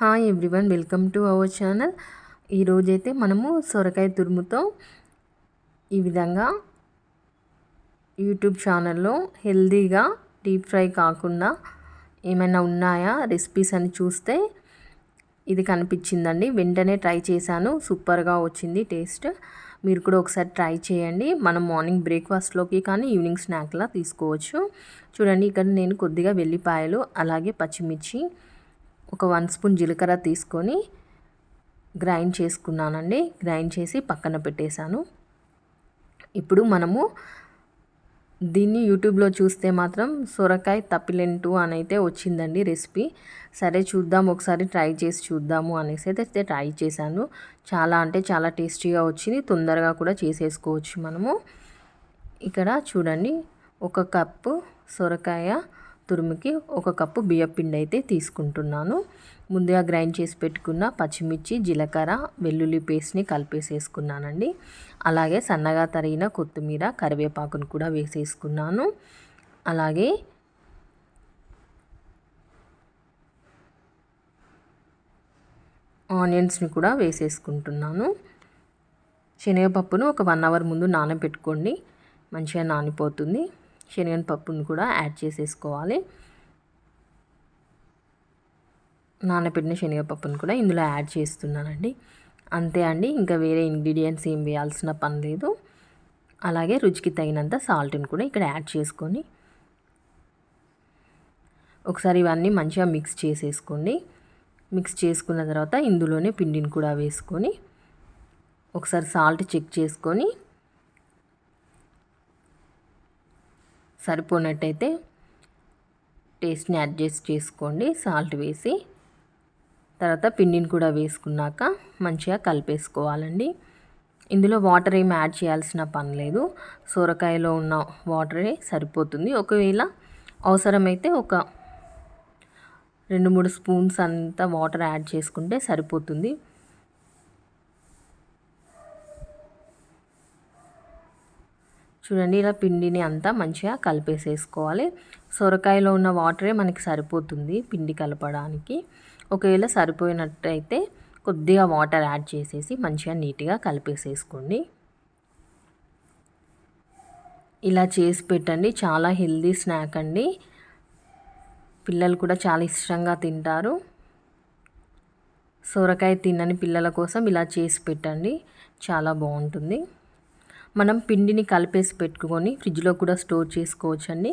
Hi everyone, welcome to our channel. ఈరోజైతే మనము సొరకాయ తురుముతో ఈ విధంగా యూట్యూబ్ ఛానల్లో హెల్దీగా డీప్ ఫ్రై కాకుండా ఏమైనా ఉన్నాయా రెసిపీస్ అని చూస్తే ఇది కనిపించిందండి. వెంటనే ట్రై చేశాను, సూపర్గా వచ్చింది టేస్ట్. మీరు కూడా ఒకసారి ట్రై చేయండి. మనం మార్నింగ్ బ్రేక్ఫాస్ట్లోకి కానీ ఈవినింగ్ స్నాక్లా తీసుకోవచ్చు. చూడండి, ఇక్కడ నేను కొద్దిగా వెల్లిపాయలు అలాగే పచ్చిమిర్చి ఒక 1 స్పూన్ జీలకర్ర తీసుకొని గ్రైండ్ చేసుకున్నానండి. గ్రైండ్ చేసి పక్కన పెట్టేశాను. ఇప్పుడు మనము దీన్ని యూట్యూబ్లో చూస్తే మాత్రం సొరకాయ తప్పిలెంటు అని అయితే వచ్చిందండి రెసిపీ. సరే చూద్దాం, ఒకసారి ట్రై చేసి చూద్దాము అనేసి అయితే ట్రై చేశాను. చాలా అంటే చాలా టేస్టీగా వచ్చింది. తొందరగా కూడా చేసేసుకోవచ్చు మనము. ఇక్కడ చూడండి, 1 కప్పు సొరకాయ తురుముకి 1 కప్పు బియ్యపిండి అయితే తీసుకుంటున్నాను. ముందుగా గ్రైండ్ చేసి పెట్టుకున్న పచ్చిమిర్చి, జీలకర్ర, వెల్లుల్లి పేస్ట్ని కలిపేసేసుకున్నానండి. అలాగే సన్నగా తరిగిన కొత్తిమీర, కరివేపాకును కూడా వేసేసుకున్నాను. అలాగే ఆనియన్స్ని కూడా వేసేసుకుంటున్నాను. శనగపప్పును ఒక 1 అవర్ ముందు నానబెట్టుకోండి, మంచిగా నానిపోతుంది. శనగపప్పును కూడా యాడ్ చేసేసుకోవాలి. నానబెట్టిన శనగపప్పును కూడా ఇందులో యాడ్ చేస్తున్నానండి. అంతే అండి, ఇంకా వేరే ఇంగ్రీడియంట్స్ ఏం వేయాల్సిన పని లేదు. అలాగే రుచికి తగినంత సాల్ట్ని కూడా ఇక్కడ యాడ్ చేసుకొని ఒకసారి ఇవన్నీ మంచిగా మిక్స్ చేసేసుకోండి. మిక్స్ చేసుకున్న తర్వాత ఇందులోనే పిండిని కూడా వేసుకొని ఒకసారి సాల్ట్ చెక్ చేసుకొని సరిపోయినట్టయితే టేస్ట్ని అడ్జస్ట్ చేసుకోండి. సాల్ట్ వేసి తర్వాత పిండిని కూడా వేసుకున్నాక మంచిగా కలిపేసుకోవాలండి. ఇందులో వాటర్ ఏమి యాడ్ చేయాల్సిన పని లేదు. సొరకాయలో ఉన్న వాటరే సరిపోతుంది. ఒకవేళ అవసరమైతే ఒక 2-3 స్పూన్స్ అంతా వాటర్ యాడ్ చేసుకుంటే సరిపోతుంది. చూడండి, ఇలా పిండిని అంతా మంచిగా కలిపేసేసుకోవాలి. సొరకాయలో ఉన్న వాటరే మనకి సరిపోతుంది పిండి కలపడానికి. ఒకవేళ సరిపోయినట్టయితే కొద్దిగా వాటర్ యాడ్ చేసేసి మంచిగా నీట్గా కలిపేసేసుకోండి. ఇలా చేసి పెట్టండి, చాలా హెల్దీ స్నాక్ అండి. పిల్లలు కూడా చాలా ఇష్టంగా తింటారు. సొరకాయ తినని పిల్లల కోసం ఇలా చేసి పెట్టండి, చాలా బాగుంటుంది. మనం పిండిని కలిపేసి పెట్టుకొని ఫ్రిడ్జ్లో కూడా స్టోర్ చేసుకోవచ్చండి.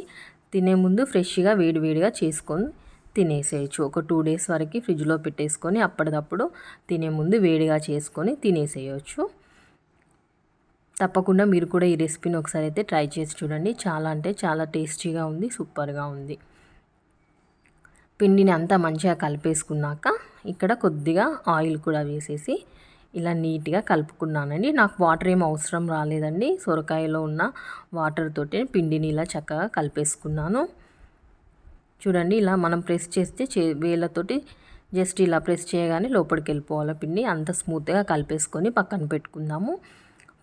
తినే ముందు ఫ్రెష్గా వేడివేడిగా చేసుకొని తినేసేయచ్చు. ఒక 2 డేస్ వరకు ఫ్రిడ్జ్లో పెట్టేసుకొని అప్పటికప్పుడు తినే ముందు వేడిగా చేసుకొని తినేసేయచ్చు. తప్పకుండా మీరు కూడా ఈ రెసిపీని ఒకసారి అయితే ట్రై చేసి చూడండి. చాలా అంటే చాలా టేస్టీగా ఉంది, సూపర్గా ఉంది. పిండిని అంతా మంచిగా కలిపేసుకున్నాక ఇక్కడ కొద్దిగా ఆయిల్ కూడా వేసేసి ఇలా నీట్గా కలుపుకున్నానండి. నాకు వాటర్ ఏం అవసరం రాలేదండి. సొరకాయలో ఉన్న వాటర్ తోటి పిండిని ఇలా చక్కగా కలిపేసుకున్నాను. చూడండి, ఇలా మనం ప్రెస్ చేస్తే వేళ్ళతోటి జస్ట్ ఇలా ప్రెస్ చేయగానే లోపలికి వెళ్ళిపోవాలి పిండి. అంత స్మూత్గా కలిపేసుకొని పక్కన పెట్టుకుందాము.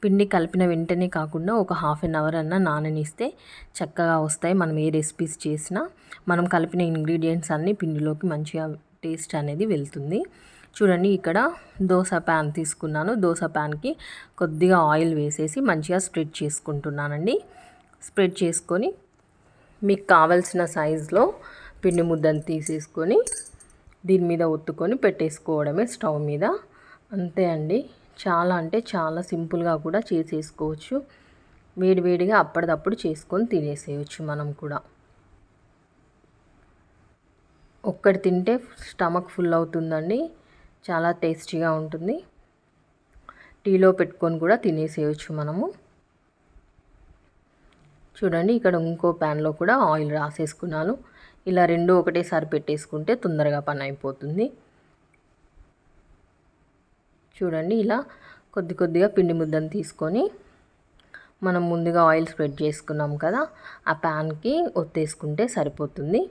పిండి కలిపిన వెంటనే కాకుండా ఒక 1/2 అవర్ అన్నా నాననిస్తే చక్కగా వస్తాయి. మనం ఏ రెసిపీస్ చేసినా మనం కలిపిన ఇంగ్రీడియంట్స్ అన్నీ పిండిలోకి మంచిగా టేస్ట్ అనేది వెళ్తుంది. చూడండి, ఇక్కడ దోశ ప్యాన్ తీసుకున్నాను. దోశ ప్యాన్కి కొద్దిగా ఆయిల్ వేసేసి మంచిగా స్ప్రెడ్ చేసుకుంటున్నానండి. స్ప్రెడ్ చేసుకొని మీకు కావాల్సిన సైజులో పిండి ముద్దను తీసేసుకొని దీని మీద ఒత్తుకొని పెట్టేసుకోవడమే స్టవ్ మీద. అంతే అండి, చాలా అంటే చాలా సింపుల్గా కూడా చేసేసుకోవచ్చు. వేడివేడిగా అప్పటిదప్పుడు చేసుకొని తినేసేయచ్చు మనం కూడా. ఒక్కటి తింటే స్టమక్ ఫుల్ అవుతుందండి, చాలా టేస్టీగా ఉంటుంది. టీలో పెట్టుకొని కూడా తినేసేయచ్చు మనము. చూడండి, ఇక్కడ ఇంకో ప్యాన్లో కూడా ఆయిల్ రాసేసుకున్నాను. ఇలా 2 ఒకటేసారి పెట్టేసుకుంటే తొందరగా పని అయిపోతుంది. చూడండి, ఇలా కొద్ది కొద్దిగా పిండి ముద్దను తీసుకొని మనం ముందుగా ఆయిల్ స్ప్రెడ్ చేసుకున్నాం కదా, ఆ ప్యాన్కి ఒత్తేసుకుంటే సరిపోతుంది.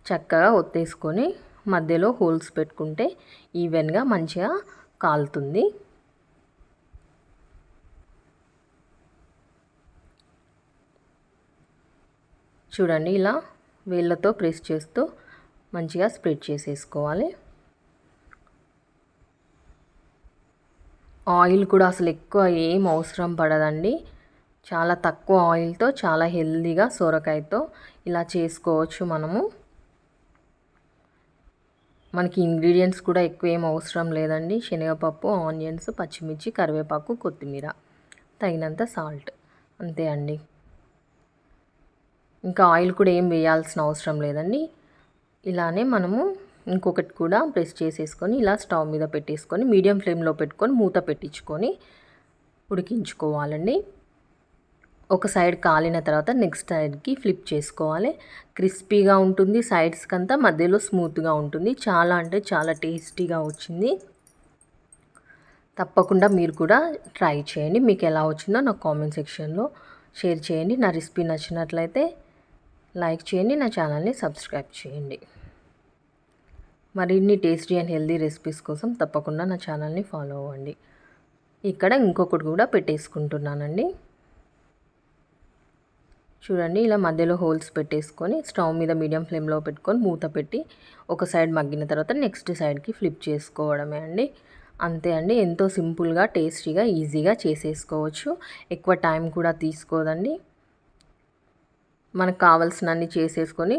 చక్కగా ఒత్తేసుకొని మధ్యలో హోల్స్ పెట్టుకుంటే ఈవెన్గా మంచిగా కాలుతుంది. చూడండి, ఇలా వేళ్ళతో ప్రెస్ చేస్తూ మంచిగా స్ప్రెడ్ చేసేసుకోవాలి. ఆయిల్ కూడా అసలు ఎక్కువ ఏం అవసరం పడదండి. చాలా తక్కువ ఆయిల్తో చాలా హెల్తీగా సొరకాయతో ఇలా చేసుకోవచ్చు మనము. మనకి ఇంగ్రీడియంట్స్ కూడా ఎక్కువ ఏం అవసరం లేదండి. శనగపప్పు, ఆనియన్స్, పచ్చిమిర్చి, కరివేపాకు, కొత్తిమీర, తగినంత సాల్ట్, అంతే అండి. ఇంకా ఆయిల్ కూడా ఏం వేయాల్సిన అవసరం లేదండి. ఇలానే మనము ఇంకొకటి కూడా ప్రెస్ చేసేసుకొని ఇలా స్టవ్ మీద పెట్టేసుకొని మీడియం ఫ్లేమ్లో పెట్టుకొని మూత పెట్టించుకొని ఉడికించుకోవాలండి. ఒక సైడ్ కాలిన తర్వాత నెక్స్ట్ సైడ్కి ఫ్లిప్ చేసుకోవాలి. క్రిస్పీగా ఉంటుంది, సైడ్స్కి అంతా మధ్యలో స్మూత్గా ఉంటుంది. చాలా అంటే చాలా టేస్టీగా వచ్చింది. తప్పకుండా మీరు కూడా ట్రై చేయండి. మీకు ఎలా వచ్చిందో నాకు కామెంట్ సెక్షన్లో షేర్ చేయండి. నా రెసిపీ నచ్చినట్లయితే లైక్ చేయండి, నా ఛానల్ని సబ్స్క్రైబ్ చేయండి. మరిన్ని టేస్టీ అండ్ హెల్దీ రెసిపీస్ కోసం తప్పకుండా నా ఛానల్ని ఫాలో అవ్వండి. ఇక్కడ ఇంకొకటి కూడా పెట్టేసుకుంటున్నానండి. చూడండి, ఇలా మధ్యలో హోల్స్ పెట్టేసుకొని స్టవ్ మీద మీడియం ఫ్లేమ్లో పెట్టుకొని మూత పెట్టి ఒక సైడ్ మగ్గిన తర్వాత నెక్స్ట్ సైడ్కి ఫ్లిప్ చేసుకోవడమే అండి. అంతే అండి. ఎంతో సింపుల్గా, టేస్టీగా, ఈజీగా చేసేసుకోవచ్చు. ఎక్కువ టైం కూడా తీసుకోదండి. మనకు కావాల్సినన్ని చేసేసుకొని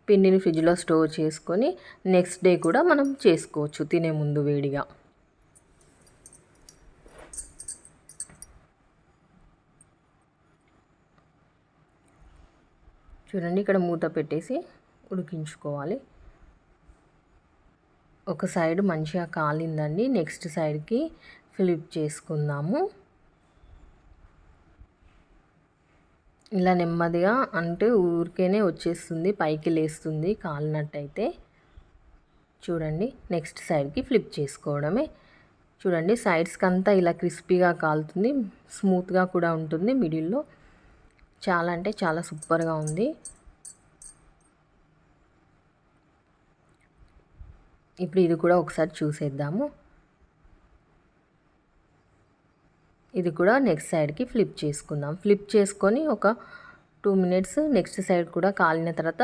పిండిని ఫ్రిడ్జ్లో స్టోర్ చేసుకొని నెక్స్ట్ డే కూడా మనం చేసుకోవచ్చు తినే ముందు వేడిగా. చూడండి, ఇక్కడ మూత పెట్టేసి ఉడికించుకోవాలి. ఒక సైడ్ మంచిగా కాలిందండి. నెక్స్ట్ సైడ్కి ఫ్లిప్ చేసుకుందాము. ఇలా నెమ్మదిగా అంటే ఊరికేనే వచ్చేస్తుంది, పైకి లేస్తుంది కాలినట్టయితే. చూడండి, నెక్స్ట్ సైడ్కి ఫ్లిప్ చేసుకోవడమే. చూడండి, సైడ్స్కి అంతా ఇలా క్రిస్పీగా కాలుతుంది, స్మూత్గా కూడా ఉంటుంది మిడిల్లో. చాలా అంటే చాలా సూపర్గా ఉంది. ఇప్పుడు ఇది కూడా ఒకసారి చూసేద్దాము. ఇది కూడా నెక్స్ట్ సైడ్కి ఫ్లిప్ చేసుకుందాం. ఫ్లిప్ చేసుకొని ఒక 2 మినిట్స్ నెక్స్ట్ సైడ్ కూడా కాలిన తర్వాత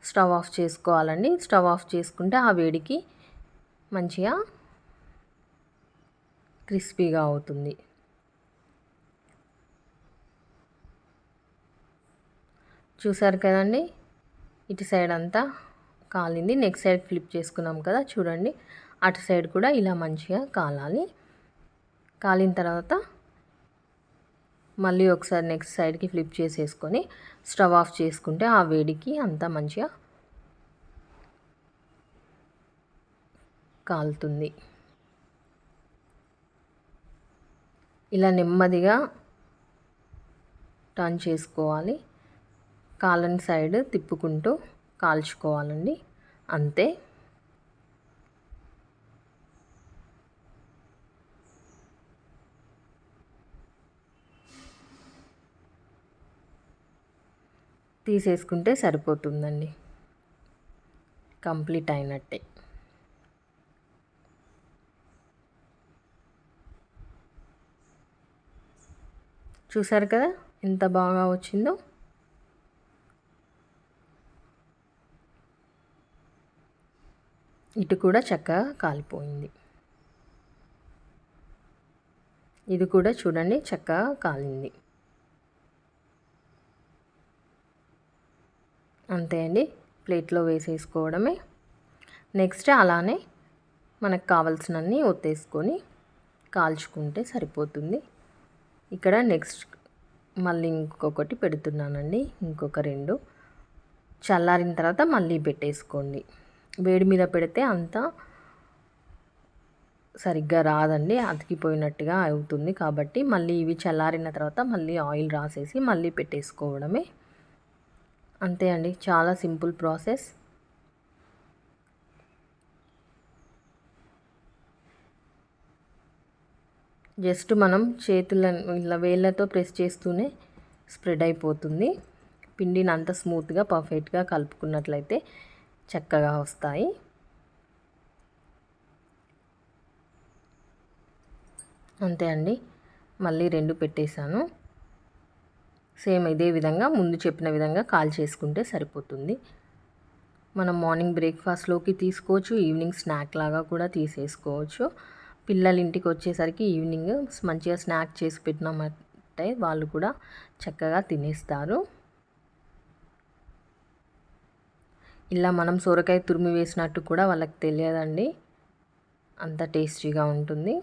స్టవ్ ఆఫ్ చేసుకోవాలండి. స్టవ్ ఆఫ్ చేసుకుంటే ఆ వేడికి మంచిగా క్రిస్పీగా అవుతుంది. చూసారు కదండి, ఇటు సైడ్ అంతా కాలింది. నెక్స్ట్ సైడ్ ఫ్లిప్ చేసుకున్నాం కదా, చూడండి అటు సైడ్ కూడా ఇలా మంచిగా కాలాలి. కాలిన తర్వాత మళ్ళీ ఒకసారి నెక్స్ట్ సైడ్కి ఫ్లిప్ చేసేసుకొని స్టవ్ ఆఫ్ చేసుకుంటే ఆ వేడికి అంతా మంచిగా కాలుతుంది. ఇలా నెమ్మదిగా టర్న్ చేసుకోవాలి. కాలని సైడ్ తిప్పుకుంటూ కాల్చుకోవాలండి. అంతే. తీసేసుకుంటే సరిపోతుందండి, కంప్లీట్ అయినట్టే. చూసారు కదా ఎంత బాగా వచ్చిందో. ఇటు కూడా చక్కగా కాలిపోయింది. ఇది కూడా చూడండి చక్కగా కాలింది. అంతే అండి, ప్లేట్లో వేసేసుకోవడమే. నెక్స్ట్ అలానే మనకు కావాల్సినన్ని ఒత్తేసుకొని కాల్చుకుంటే సరిపోతుంది. ఇక్కడ నెక్స్ట్ మళ్ళీ ఇంకొకటి పెడుతున్నానండి, ఇంకొక 2. చల్లారిన తర్వాత మళ్ళీ పెట్టేసుకోండి. వేడి మీద పెడితే అంత సరిగ్గా రాదండి, అతికిపోయినట్టుగా అవుతుంది. కాబట్టి మళ్ళీ ఇవి చల్లారిన తర్వాత మళ్ళీ ఆయిల్ రాసేసి మళ్ళీ పెట్టేసుకోవడమే. అంతే అండి, చాలా సింపుల్ ప్రాసెస్. జస్ట్ మనం చేతులను ఇలా వేళ్ళతో ప్రెస్ చేస్తూనే స్ప్రెడ్ అయిపోతుంది. పిండిని అంత స్మూత్గా పర్ఫెక్ట్గా కలుపుకున్నట్లయితే చక్కగా వస్తాయి. అంతే అండి, మళ్ళీ 2 పెట్టేశాను. సేమ్ ఇదే విధంగా ముందు చెప్పిన విధంగా కాల్ చేసుకుంటే సరిపోతుంది. మనం మార్నింగ్ బ్రేక్ఫాస్ట్లోకి తీసుకోవచ్చు, ఈవినింగ్ స్నాక్ లాగా కూడా తీసేసుకోవచ్చు. పిల్లలు ఇంటికి వచ్చేసరికి ఈవినింగ్ మంచిగా స్నాక్ చేసి పెట్టినామంటే వాళ్ళు కూడా చక్కగా తినేస్తారు. ఇలా మనం సొరకాయ తురిమి వేసినట్టు కూడా వాళ్ళకి తెలియదండి, అంత టేస్టీగా ఉంటుంది.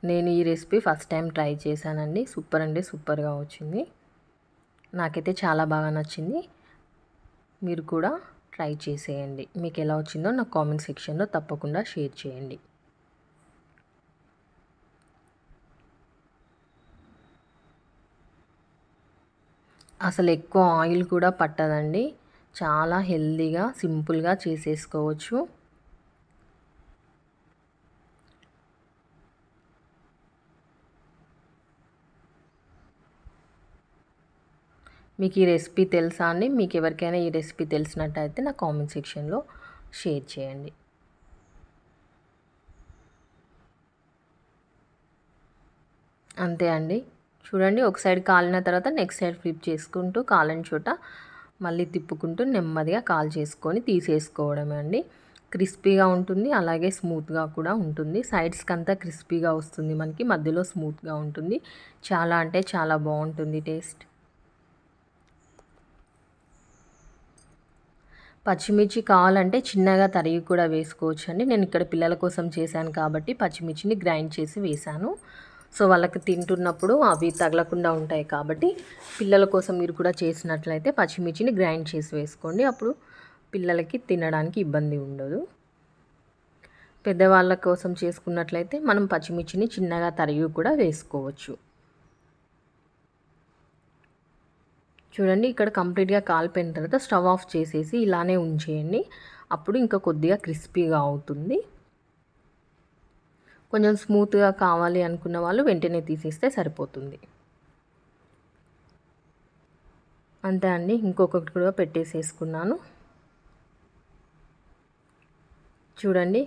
నేను ఈ రెసిపీ ఫస్ట్ టైం ట్రై చేశానండి. సూపర్ అంటే సూపర్గా వచ్చింది. నాకైతే చాలా బాగా నచ్చింది. మీరు కూడా ట్రై చేసేయండి. మీకు ఎలా వచ్చిందో నాకు కామెంట్ సెక్షన్లో తప్పకుండా షేర్ చేయండి. అసలు ఎక్కువ ఆయిల్ కూడా పట్టదండి. చాలా హెల్తీగా సింపుల్గా చేసేసుకోవచ్చు. మీకు ఈ రెసిపీ తెలుసా అండి? మీకు ఎవరికైనా ఈ రెసిపీ తెలిసినట్టయితే నా కామెంట్ సెక్షన్లో షేర్ చేయండి. అంతే అండి. చూడండి, ఒక సైడ్ కాలిన తర్వాత నెక్స్ట్ సైడ్ ఫ్లిప్ చేసుకుంటూ కాలని చోట మళ్ళీ తిప్పుకుంటూ నెమ్మదిగా కాల్ చేసుకొని తీసేసుకోవడమే అండి. క్రిస్పీగా ఉంటుంది, అలాగే స్మూత్గా కూడా ఉంటుంది. సైడ్స్కి అంతా క్రిస్పీగా వస్తుంది, మనకి మధ్యలో స్మూత్గా ఉంటుంది. చాలా అంటే చాలా బాగుంటుంది టేస్ట్. పచ్చిమిర్చి కావాలంటే చిన్నగా తరిగి కూడా వేసుకోవచ్చు అండి. నేను ఇక్కడ పిల్లల కోసం చేశాను కాబట్టి పచ్చిమిర్చిని గ్రైండ్ చేసి వేశాను. సో వాళ్ళకి తింటున్నప్పుడు అవి తగలకుండా ఉంటాయి కాబట్టి పిల్లల కోసం మీరు కూడా చేసినట్లయితే పచ్చిమిర్చిని గ్రైండ్ చేసి వేసుకోండి. అప్పుడు పిల్లలకి తినడానికి ఇబ్బంది ఉండదు. పెద్దవాళ్ళ కోసం చేసుకున్నట్లయితే మనం పచ్చిమిర్చిని చిన్నగా తరిగి కూడా వేసుకోవచ్చు. చూడండి, ఇక్కడ కంప్లీట్గా కాలిపోయిన తర్వాత స్టవ్ ఆఫ్ చేసేసి ఇలానే ఉంచేయండి. అప్పుడు ఇంకా కొద్దిగా క్రిస్పీగా అవుతుంది. కొంచెం స్మూత్గా కావాలి అనుకున్న వాళ్ళు వెంటనే తీసేస్తే సరిపోతుంది. అంతే అండి, ఇంకొకటి కూడా పెట్టేసేసుకున్నాను. చూడండి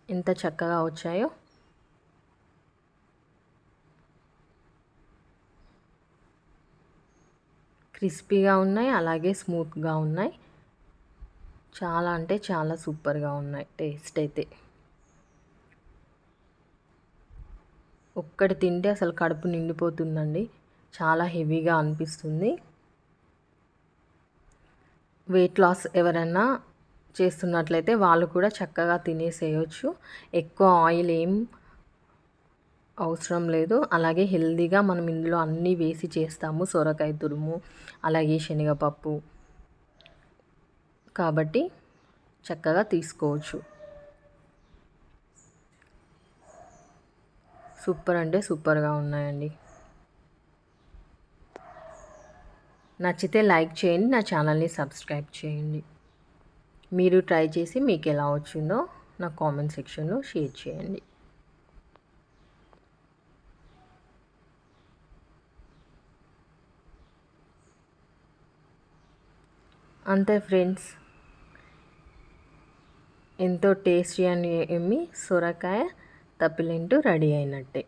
ఎంత చక్కగా వచ్చాయో. క్రిస్పీగా ఉన్నాయి, అలాగే స్మూత్గా ఉన్నాయి. చాలా అంటే చాలా సూపర్గా ఉన్నాయి టేస్ట్ అయితే. ఒక్కటి తింటే అసలు కడుపు నిండిపోతుందండి. చాలా హెవీగా అనిపిస్తుంది. వెయిట్ లాస్ ఎవరైనా చేస్తున్నట్లయితే వాళ్ళు కూడా చక్కగా తినేసేయచ్చు. ఎక్కువ ఆయిల్ ఏం అవసరం లేదు. అలాగే హెల్తీగా మనం ఇందులో అన్నీ వేసి చేస్తాము, సొరకాయ తురుము అలాగే శనగపప్పు, కాబట్టి చక్కగా తీసుకోవచ్చు. సూపర్ అంటే సూపర్గా ఉన్నాయండి. నచ్చితే లైక్ చేయండి, నా ఛానల్ని సబ్స్క్రైబ్ చేయండి. మీరు ట్రై చేసి మీకు ఎలా వచ్చిందో నా కామెంట్ సెక్షన్లో షేర్ చేయండి. అంతే ఫ్రెండ్స్, ఎంతో టేస్టీ అని ఎమ్మి సొరకాయ తప్పిలింటు రెడీ అయినట్టే.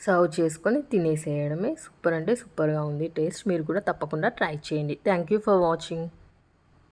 సర్వ్ చేసుకొని తినేసేయడమే. సూపర్ అంటే సూపర్గా ఉంది టేస్ట్. మీరు కూడా తప్పకుండా ట్రై చేయండి. Thank you for watching.